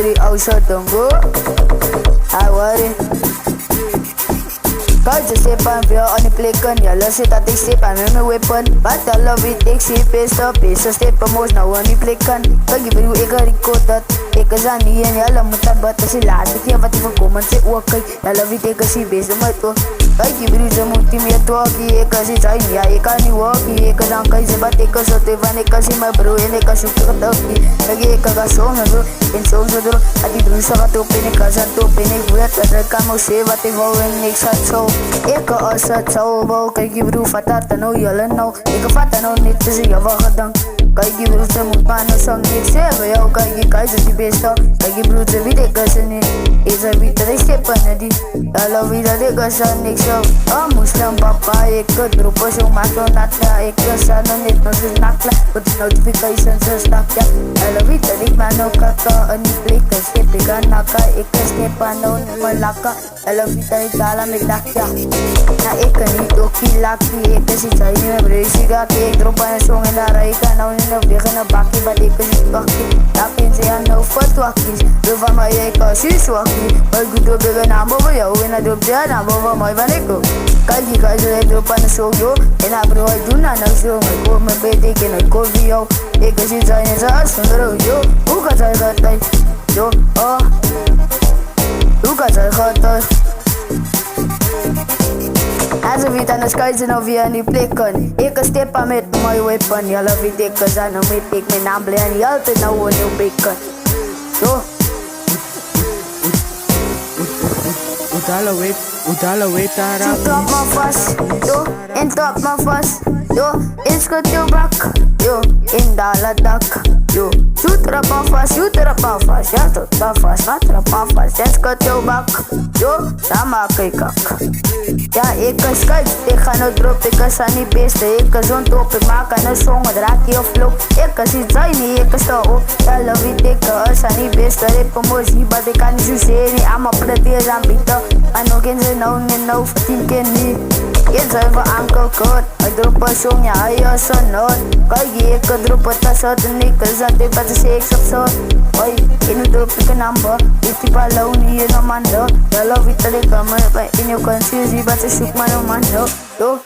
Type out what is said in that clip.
3 outside don't go. I worry. Cause you step on fear on the play gun. You love it that they step on me weapon. But I love it takes it pace up. Pace step promote now on the play gun. Cause give you a record that. Ik is aan die en jelle moet dat bad. Als je laat ik je wat ik wil komen ze ook. Ja love it ik is je bezig met toe. Kijk je broer ze moet die meer talkie. Ik is iets aan ja ik kan niet walkie. Ik is aan kijk ze wat ik is op van ik is in mijn broer en ik is zoek het op. Kijk ik ga zo naar zo. En zo zo door. Dat die broer ze gaat op en ik is aan top. En ik weet dat ik kan nog zeggen wat ik wou en ik zat zo. Ik als het zo wou. Kijk je broer vat dat en nou jelle nou. Ik vat dat nou niet tussen je wacht dan. Kijk je broer ze moet maar nou zang. Ik zeg bij jou kijk je kijk ze die beste. Kijk je broer ze weet ik is er niet. Is er weet dat ik steppen naar die. Ja love wie dat ik is aan niks zo. Muslim papa ik het droppen zo maak dan natla. Ik is aan dan niet nog eens nakla. Wat is notifications zo stak ja. Ja love wie dat ik maar nou kaka. En die plek is step ik aan naka. Ik is step aan nou niet meer laka. Ja love wie dat ik dala met dak ja. Na ik kan niet ook die laki. Ik is iets aan je met breusje ga. Ik drop aan een song en daar rij ik aan nou in de weg in een bakkie. Maar ik is niet bakkie. Daar vind ze aan nou fatwakkies. Doe van mij ik als je zwakkie. Maar goed op de naam boven jou. En dat op de naam boven mij van ik ook. Kijk je kijk je drop aan een song yo. En haar bro hij doen aan een song. Ik hoor mijn bed ik en ik hoor voor jou. Ik is iets aan je zaad zonder yo. Hoe gaat hij gaat hij? Yo oh. Hoe gaat hij gaat hij? Als we het aan de sky zijn of je aan die plek kan. Ik een step aan met mijn weapon. Ja love it ik is aan hem met ik mijn naam blij. En je altijd nou een nieuw bacon. Yo. Udala weet daar aan. Trap me vast, yo, en trap me vast, yo, in schut je bak, yo, in dala dak, yo. Trap me vast, ja, trap vast, maar trap me vast, en schut je bak, yo, dan maak ik kak. Ja, ik is kijk, ik ga nou drop, ik is aan die beste, ik is on top, ik maak aan een song, het raak je op loop. Ik is iets zijn, ik is daar op, ja, love it, ik is aan die beste, ik kom mooi, maar ik kan niet zo zeggen, I'm a pretty as I'm bitter. En nog eens en nou voor 10 keer niet. Je zijn voor Uncle Kurt. Ik drop een song, ja hij is een nood. Kijk je, ik drop het als het en ik is aan het wat is seks op zo. Hoi, in de drop ik een number. Ik typ alone hier een man. Ja love it dat ik kan maar in je confusie, wat ze zoek maar een man. Yo.